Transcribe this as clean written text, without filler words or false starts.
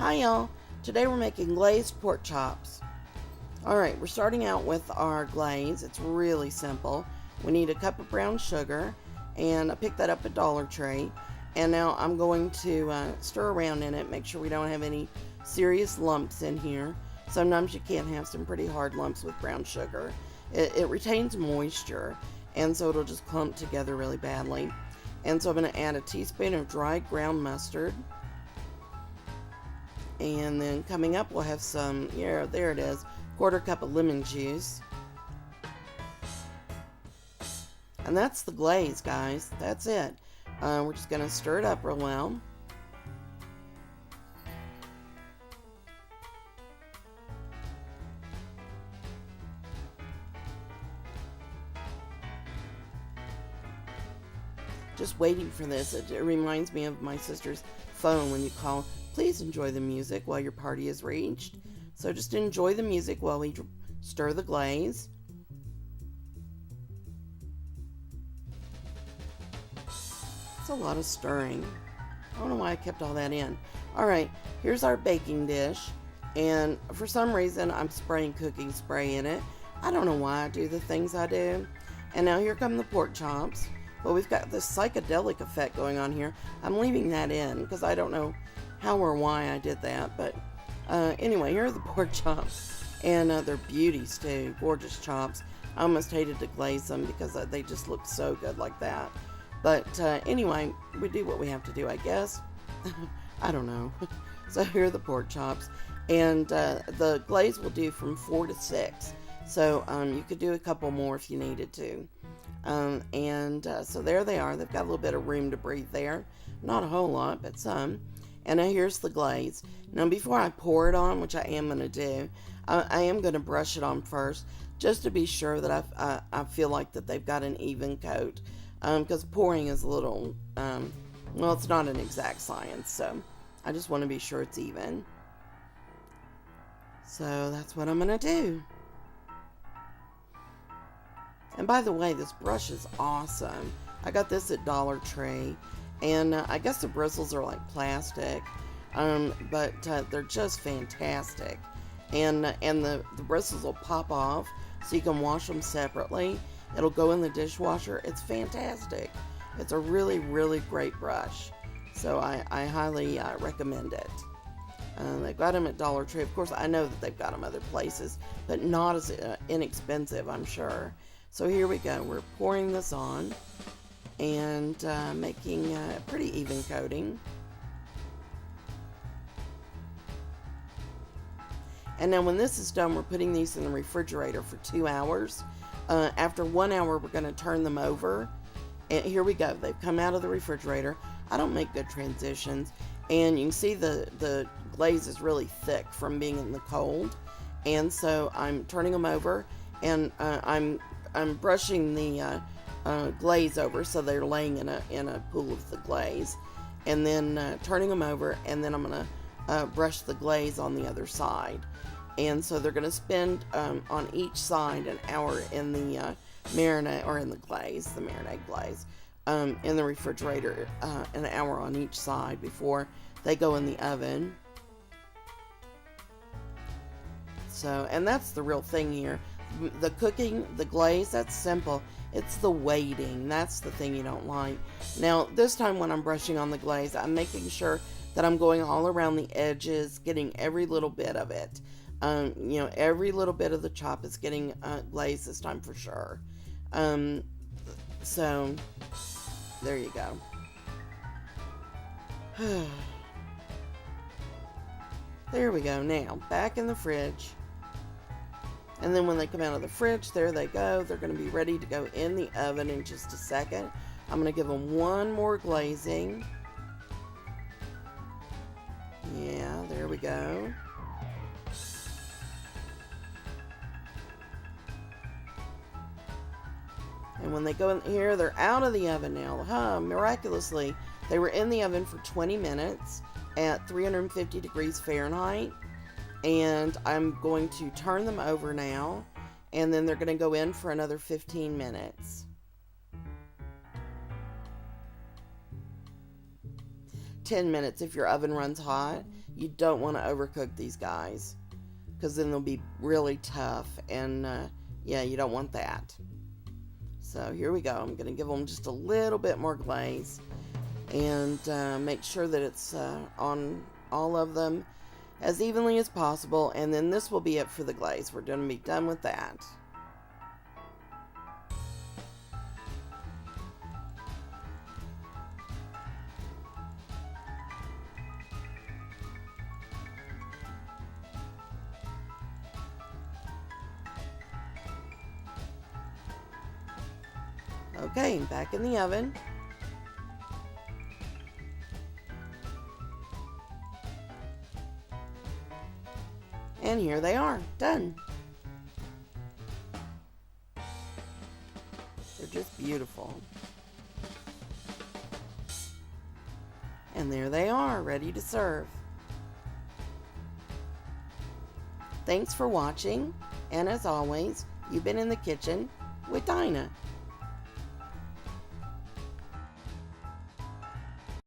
Hi y'all, today we're making glazed pork chops. Alright, we're starting out with our glaze. It's really simple. We need a cup of brown sugar, and I picked that up at Dollar Tree. And now I'm going to stir around in it, make sure we don't have any serious lumps in here. Sometimes you can have some pretty hard lumps with brown sugar. It retains moisture, and so it'll just clump together really badly. And so I'm going to add a teaspoon of dried ground mustard. And then coming up, we'll have some, yeah, there it is, quarter cup of lemon juice. And that's the glaze, guys. That's it. We're just going to stir it up real well. Just waiting for this. It reminds me of my sister's phone when you call. Please enjoy the music while your party is reached. So just enjoy the music while we stir the glaze. It's a lot of stirring. I don't know why I kept all that in. Alright, here's our baking dish. And for some reason, I'm spraying cooking spray in it. I don't know why I do the things I do. And now here come the pork chops. But we've got this psychedelic effect going on here. I'm leaving that in because I don't know how or why I did that. But anyway, here are the pork chops. And they're beauties too. Gorgeous chops. I almost hated to glaze them because they just look so good like that. But anyway, we do what we have to do, I guess. I don't know. So here are the pork chops. And the glaze will do from 4 to 6. So you could do a couple more if you needed to. So there they are. They've got a little bit of room to breathe there. Not a whole lot, but some. And now here's the glaze. Now before I pour it on, which I am going to do, I am going to brush it on first, just to be sure that I feel like that they've got an even coat. Because pouring is a little, well, it's not an exact science, so I just want to be sure it's even. So that's what I'm going to do. And by the way, this brush is awesome. I got this at Dollar Tree, and I guess the bristles are like plastic, but they're just fantastic. And the bristles will pop off, so you can wash them separately. It'll go in the dishwasher. It's fantastic. It's a really, really great brush. So I highly recommend it. They've got them at Dollar Tree. Of course, I know that they've got them other places, but not as inexpensive, I'm sure. So here we go. We're pouring this on and making a pretty even coating. And now when this is done, we're putting these in the refrigerator for 2 hours. After 1 hour, we're going to turn them over. And here we go. They've come out of the refrigerator. I don't make good transitions. And you can see the glaze is really thick from being in the cold. And so I'm turning them over, and I'm brushing the glaze over so they're laying in a pool of the glaze. And then turning them over, and then I'm going to brush the glaze on the other side. And so they're going to spend on each side an hour in the marinade, or in the glaze, the marinade glaze, in the refrigerator, an hour on each side before they go in the oven. So, and that's the real thing here. The cooking, the glaze, that's simple. It's the waiting. That's the thing you don't like. Now, this time when I'm brushing on the glaze, I'm making sure that I'm going all around the edges, getting every little bit of it. Every little bit of the chop is getting glazed this time for sure. So, there you go. There we go. Now, back in the fridge. And then when they come out of the fridge, there they go. They're going to be ready to go in the oven in just a second. I'm going to give them one more glazing. Yeah, there we go. And when they go in here, they're out of the oven now. Miraculously, they were in the oven for 20 minutes at 350 degrees Fahrenheit. And I'm going to turn them over now, and then they're going to go in for another 15 minutes. 10 minutes if your oven runs hot. You don't want to overcook these guys, because then they'll be really tough, and yeah, you don't want that. So here we go. I'm going to give them just a little bit more glaze, and make sure that it's on all of them as evenly as possible, and then this will be it for the glaze. We're going to be done with that. Okay, back in the oven. And here they are, done. They're just beautiful. And there they are, ready to serve. Thanks for watching, and as always, you've been in the kitchen with Dinah.